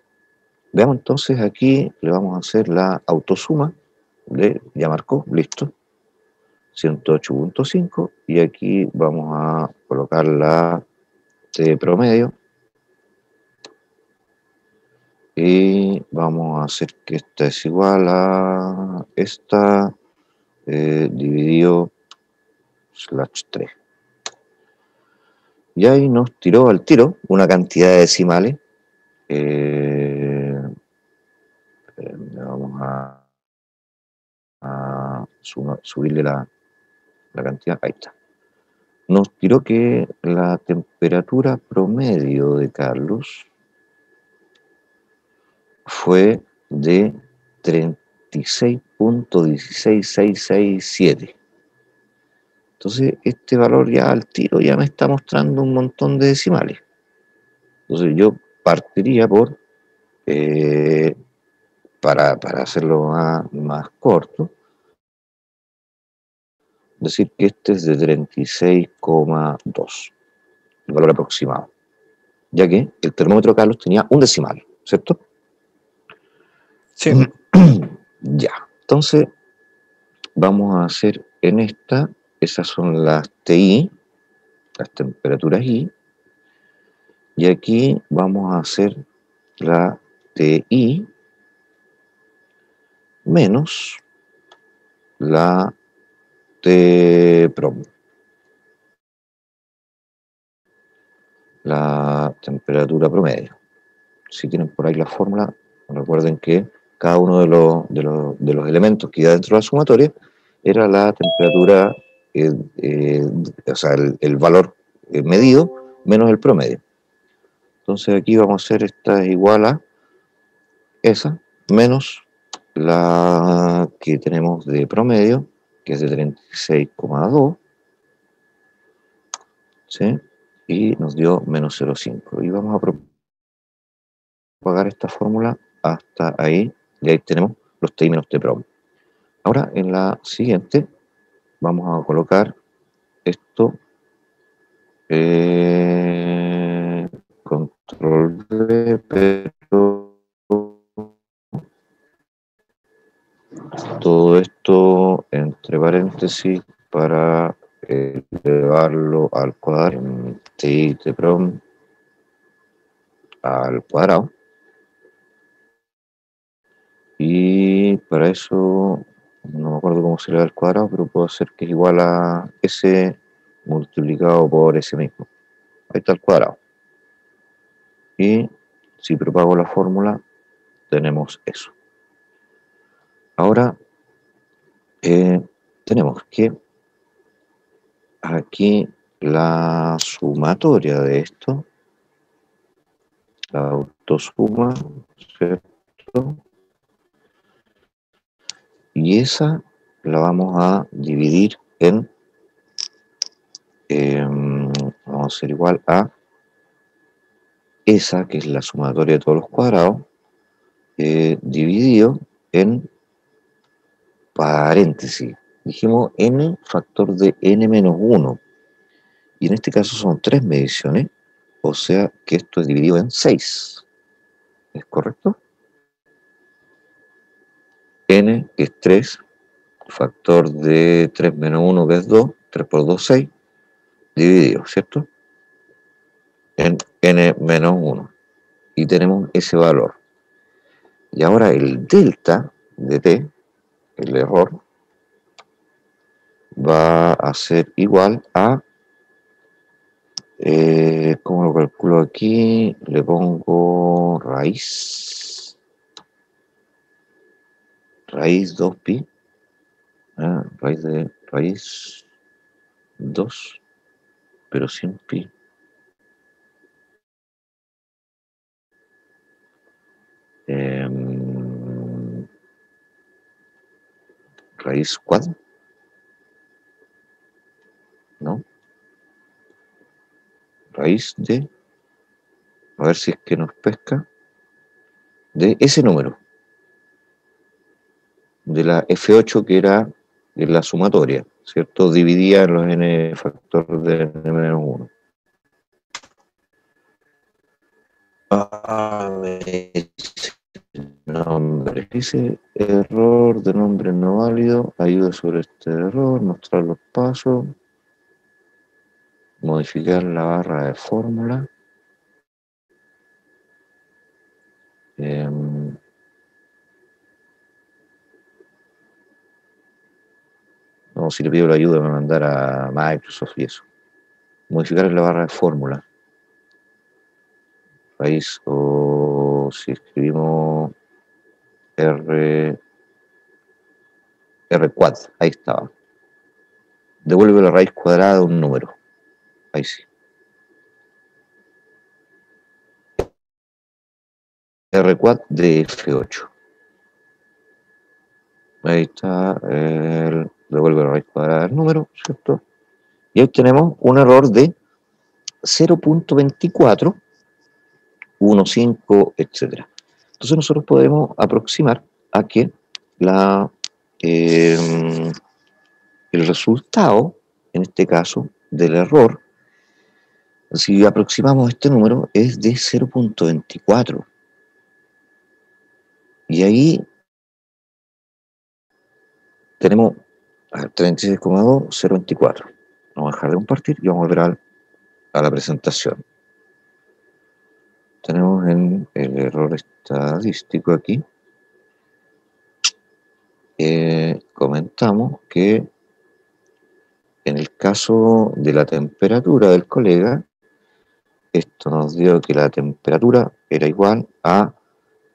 Veamos entonces aquí, le vamos a hacer la autosuma, ya marcó, listo, 108,5, y aquí vamos a colocar la T promedio, y vamos a hacer que esta es igual a esta, dividido /3. Y ahí nos tiró al tiro una cantidad de decimales. Vamos a subirle la cantidad. Ahí está. Nos tiró que la temperatura promedio de Carlos fue de 36,16667. Entonces, este valor ya al tiro ya me está mostrando un montón de decimales. Entonces, yo partiría por, para hacerlo más corto, decir que este es de 36,2, el valor aproximado, ya que el termómetro Carlos tenía un decimal, ¿cierto? Sí. Ya, entonces vamos a hacer en esta, esas son las TI, las temperaturas I, y aquí vamos a hacer la TI menos la T-prom, la temperatura promedio. Si tienen por ahí la fórmula, recuerden que cada uno de los elementos que iba dentro de la sumatoria era la temperatura, o sea, el valor medido menos el promedio. Entonces aquí vamos a hacer esta es igual a esa menos la que tenemos de promedio, que es de 36,2, ¿sí? Y nos dio menos 0,5. Y vamos a propagar esta fórmula hasta ahí, y ahí tenemos los T menos T prom. Ahora en la siguiente vamos a colocar esto, control V, pero todo esto entre paréntesis para elevarlo al cuadrado, T prom al cuadrado. Y para eso, no me acuerdo cómo se le da al cuadrado, pero puedo hacer que es igual a S multiplicado por S mismo. Ahí está el cuadrado. Y si propago la fórmula, tenemos eso. Ahora, tenemos que aquí la sumatoria de esto, la autosuma, ¿cierto? y esa la vamos a dividir en, vamos a hacer igual a esa, que es la sumatoria de todos los cuadrados, dividido en paréntesis. Dijimos n factor de n menos 1. Y en este caso son 3 mediciones, o sea que esto es dividido en 6. ¿Es correcto? N, que es 3, factor de 3 menos 1, que es 2, 3 por 2, 6, dividido, ¿cierto? En n menos 1. Y tenemos ese valor. Y ahora el delta de t, el error, va a ser igual a, ¿cómo lo calculo aquí? Le pongo raíz 2pi, raíz 2, pero sin pi. Raíz cuadrada, ¿no? Raíz de, a ver si es que nos pesca, de ese número, de la F8, que era la sumatoria, ¿cierto? Dividida en los n factor de n menos 1. Nombre. Dice error de nombre no válido, ayuda sobre este error, mostrar los pasos, modificar la barra de fórmula. No, si le pido la ayuda me va a mandar a Microsoft y eso. Modificar en la barra de fórmula. Raíz, o si escribimos R4, ahí estaba. Devuelve la raíz cuadrada de un número. Ahí sí. R4 de F8. Ahí está, devuelve la raíz cuadrada del número, ¿cierto? Y ahí tenemos un error de 0.24, 1,5, etc. Entonces nosotros podemos aproximar a que el resultado, en este caso, del error, si aproximamos este número, es de 0.24. Y ahí tenemos 36,2, 0.24. Vamos a dejar de compartir y vamos a volver a la presentación. Tenemos el error estadístico aquí. Comentamos que en el caso de la temperatura del colega, esto nos dio que la temperatura era igual a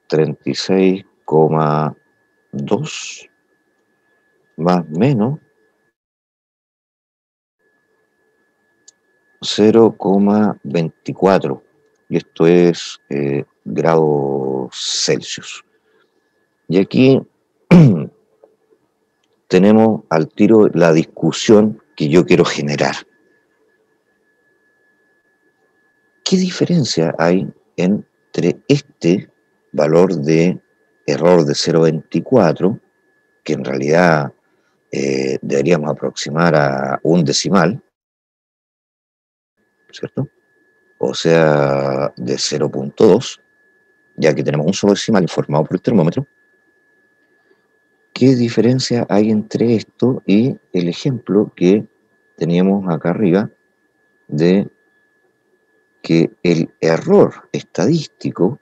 36,2 más menos 0,24, y esto es grados Celsius. Y aquí tenemos al tiro la discusión que yo quiero generar. ¿Qué diferencia hay entre este valor de error de 0,24, que en realidad deberíamos aproximar a un decimal, ¿cierto? O sea, de 0.2, ya que tenemos un solo decimal informado por el termómetro? ¿Qué diferencia hay entre esto y el ejemplo que teníamos acá arriba de que el error estadístico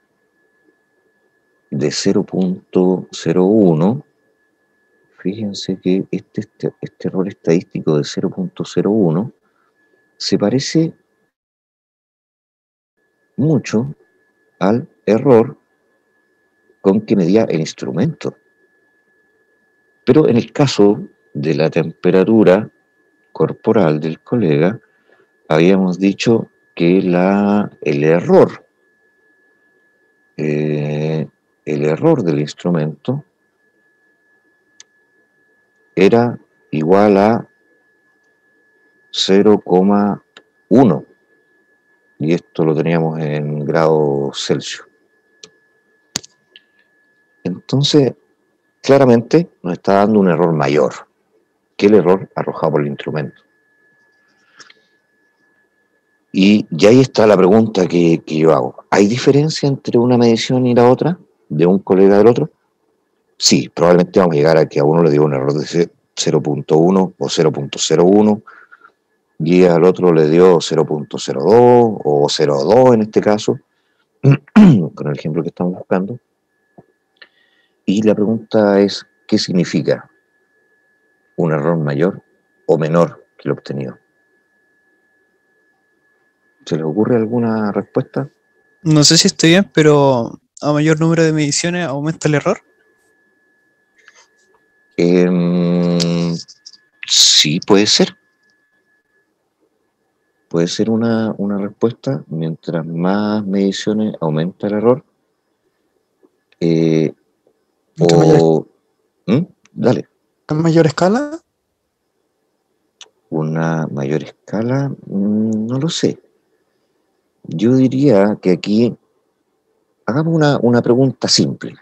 de 0.01, fíjense que este error estadístico de 0.01 se parece mucho al error con que medía el instrumento? Pero en el caso de la temperatura corporal del colega, habíamos dicho que el error del instrumento era igual a 0,1. Y esto lo teníamos en grados Celsius. Entonces, claramente nos está dando un error mayor que el error arrojado por el instrumento. Y ahí está la pregunta que yo hago. ¿Hay diferencia entre una medición y la otra, de un colega del otro? Sí, probablemente vamos a llegar a que a uno le dio un error de 0.1 o 0.01 y al otro le dio 0.02 o 0.2 en este caso, con el ejemplo que estamos buscando. Y la pregunta es, ¿qué significa un error mayor o menor que el obtenido? ¿Se les ocurre alguna respuesta? No sé si estoy bien, pero a mayor número de mediciones aumenta el error. Sí, puede ser. Puede ser una respuesta. Mientras más mediciones aumenta el error. Dale. ¿A mayor escala? Una mayor escala, no lo sé. Yo diría que aquí hagamos una pregunta simple.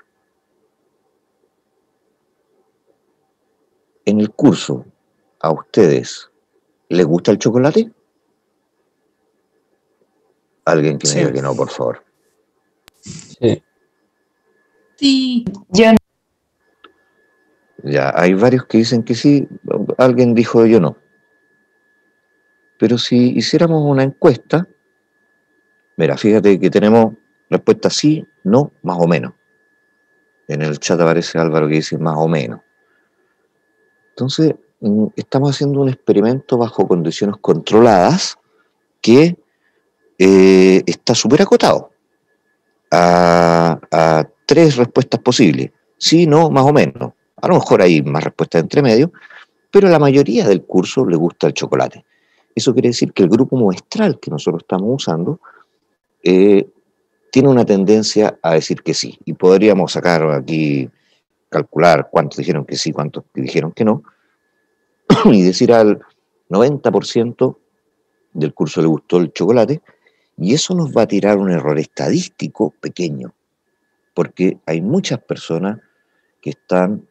En el curso, ¿a ustedes les gusta el chocolate? Alguien que me diga que no, por favor. Sí. Sí. Yo no. Ya, hay varios que dicen que sí, alguien dijo yo no. Pero si hiciéramos una encuesta, mira, fíjate que tenemos respuesta sí, no, más o menos. En el chat aparece Álvaro que dice más o menos. Entonces, estamos haciendo un experimento bajo condiciones controladas que está súper acotado a 3 respuestas posibles. Sí, no, más o menos. A lo mejor hay más respuestas entre medio, pero a la mayoría del curso le gusta el chocolate. Eso quiere decir que el grupo muestral que nosotros estamos usando tiene una tendencia a decir que sí. Y podríamos sacar aquí, calcular cuántos dijeron que sí, cuántos dijeron que no, y decir al 90% del curso le gustó el chocolate, y eso nos va a tirar un error estadístico pequeño, porque hay muchas personas que están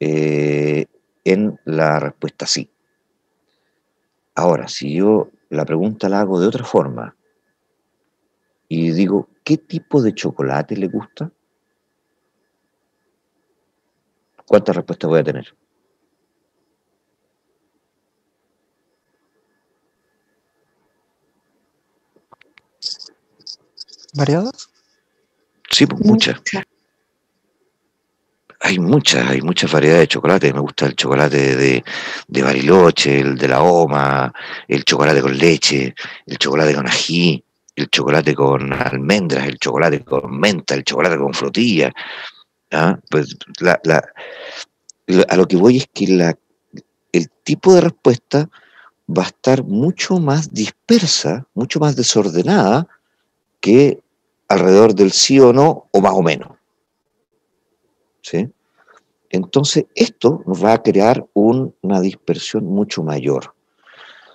en la respuesta sí. Ahora, si yo la pregunta la hago de otra forma y digo, ¿qué tipo de chocolate le gusta? ¿Cuántas respuestas voy a tener? ¿Variadas? Sí, pues muchas. Hay muchas variedades de chocolate. Me gusta el chocolate de Bariloche, el de la Oma, el chocolate con leche, el chocolate con ají, el chocolate con almendras, el chocolate con menta, el chocolate con frutilla. ¿Ah? Pues a lo que voy es que el tipo de respuesta va a estar mucho más dispersa, mucho más desordenada que alrededor del sí o no o más o menos. ¿Sí? Entonces, esto nos va a crear una dispersión mucho mayor.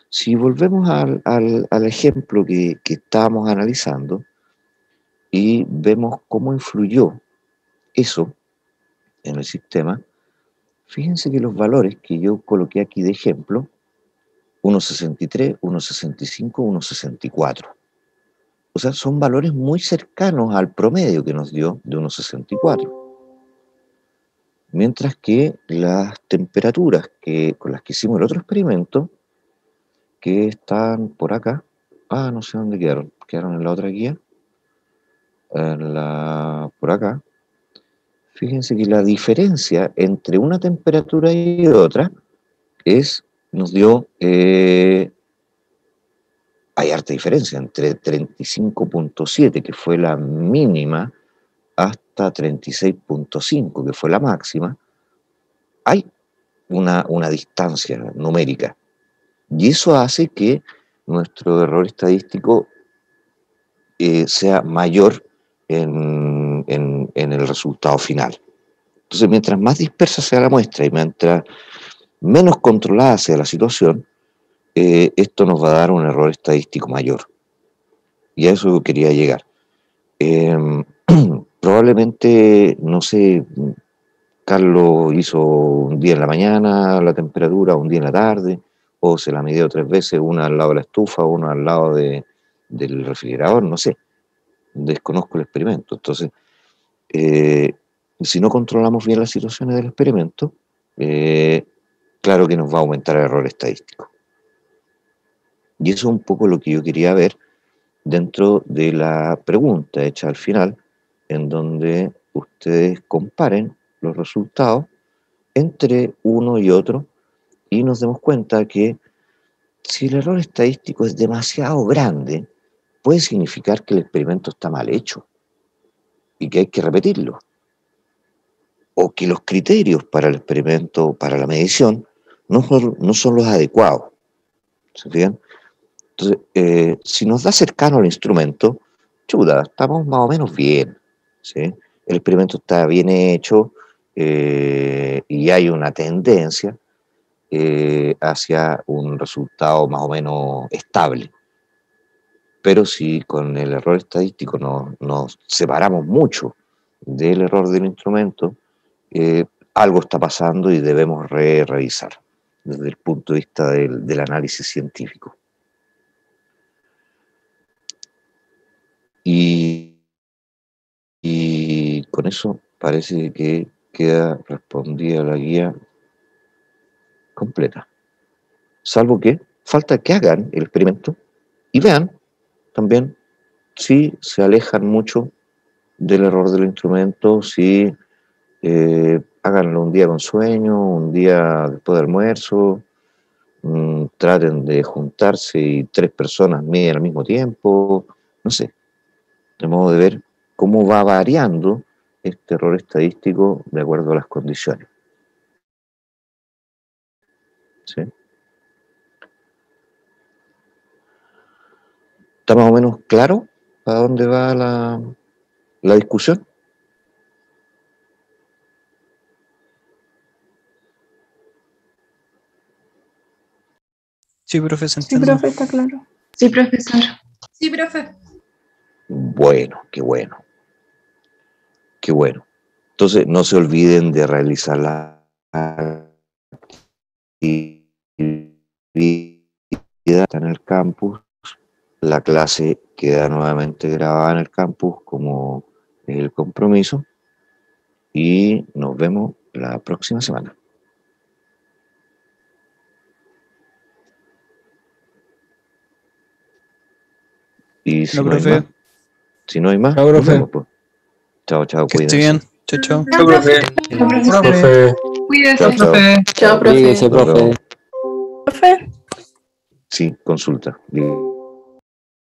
Si volvemos al ejemplo que estábamos analizando y vemos cómo influyó eso en el sistema, fíjense que los valores que yo coloqué aquí de ejemplo, 1,63, 1,65, 1,64. O sea, son valores muy cercanos al promedio que nos dio de 1,64. Mientras que las temperaturas con las que hicimos el otro experimento, que están por acá, no sé dónde quedaron en la otra guía, por acá, fíjense que la diferencia entre una temperatura y otra nos dio, hay harta diferencia, entre 35.7, que fue la mínima, hasta 36.5, que fue la máxima. Hay una distancia numérica. Y eso hace que nuestro error estadístico sea mayor en el resultado final. Entonces, mientras más dispersa sea la muestra y mientras menos controlada sea la situación, esto nos va a dar un error estadístico mayor. Y a eso quería llegar. Probablemente, no sé, Carlos hizo un día en la mañana la temperatura, un día en la tarde, o se la midió 3 veces, una al lado de la estufa, una al lado del refrigerador, no sé. Desconozco el experimento. Entonces, si no controlamos bien las situaciones del experimento, claro que nos va a aumentar el error estadístico. Y eso es un poco lo que yo quería ver dentro de la pregunta hecha al final, en donde ustedes comparen los resultados entre uno y otro y nos demos cuenta que si el error estadístico es demasiado grande, puede significar que el experimento está mal hecho y que hay que repetirlo. O que los criterios para el experimento, para la medición, no son los adecuados. ¿Se fijan? Entonces, si nos da cercano al instrumento, chuta, estamos más o menos bien, ¿sí? El experimento está bien hecho y hay una tendencia hacia un resultado más o menos estable. Pero si con el error estadístico nos separamos mucho del error del instrumento, algo está pasando y debemos revisar desde el punto de vista del análisis científico. Y con eso parece que queda respondida la guía completa. Salvo que falta que hagan el experimento y vean también si se alejan mucho del error del instrumento, si háganlo un día con sueño, un día después del almuerzo, traten de juntarse y 3 personas miden al mismo tiempo, no sé, de modo de ver cómo va variando este error estadístico de acuerdo a las condiciones. ¿Sí? ¿Está más o menos claro a dónde va la discusión? Sí, profe, se Sí, entiende. profe, está claro. Sí, profesor. Sí, profe. Bueno, qué bueno. Qué bueno. Entonces, no se olviden de realizar la actividad en el campus. La clase queda nuevamente grabada en el campus como el compromiso. Y nos vemos la próxima semana. Y si No, no hay profe. más, si no hay más, Chao, nos profe. vemos, pues. Chao, chao, Que esté cuídense. bien. Chao, chao. Chao, profe. Profe. Cuídese. Chao, chao. Chao, profe. Cuídese, Nos profe. vemos. Profe. Sí, consulta.